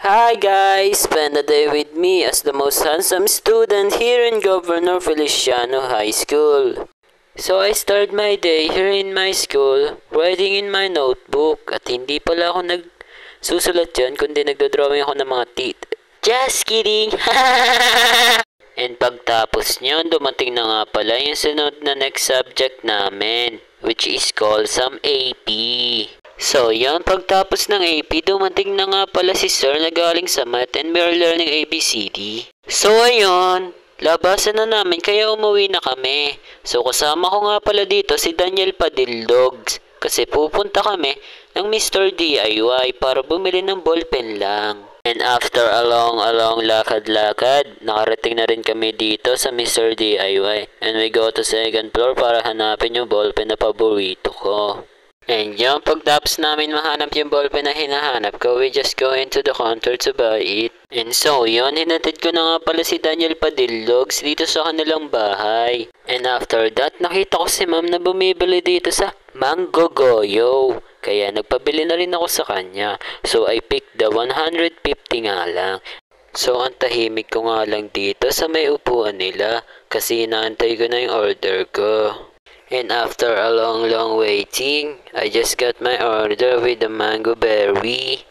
Hi guys! Spend a day with me as the most handsome student here in Governor Feliciano High School. So I start my day here in my school, writing in my notebook, at hindi pala ako nagsusulat dyan kundi nagdodrawing ako ng mga teeth. Just kidding! And pagtapos nyon, dumating na nga pala yung sunod na next subject namin, which is called some AP. So yan, pagtapos ng AP, dumating na nga pala si Sir na galing sa Math and we're learning ABCD. So ayun, labasan na namin kaya umuwi na kami. So kasama ko nga pala dito si Daniel Padildogs kasi pupunta kami ng Mr. DIY para bumili ng ballpen lang. And after a long lakad-lakad, nakarating na rin kami dito sa Mr. DIY. And we go to second floor para hanapin yung ballpen na paborito ko. And yung pagtapos namin mahanap yung ballpen na hinahanap ko, we just go into the counter to buy it. And so yun, hinatid ko na nga pala si Daniel Padillogs dito sa kanilang bahay. And after that, nakita ko si ma'am na bumibili dito sa Mango Goyo. Kaya nagpabili na rin ako sa kanya. So I picked the 150 nga lang. So ang tahimik ko nga lang dito sa may upuan nila kasi inaantay ko na yung order ko. And after a long waiting, I just got my order with the mango berry.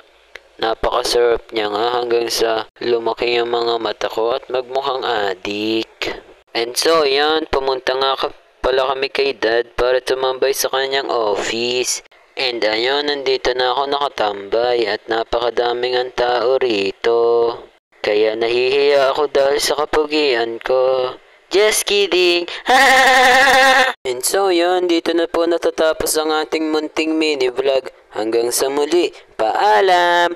Napakasarap niya nga hanggang sa lumaki yung mga mata ko at magmukhang adik. And so yan, pumunta nga pala kami kay Dad para tumambay sa kanyang office. And ayun, nandito na ako nakatambay at napakadaming ang tao rito. Kaya nahihiya ako dahil sa kapugian ko. Just kidding! And so yun, dito na po natatapos ang ating munting mini vlog. Hanggang sa muli, paalam!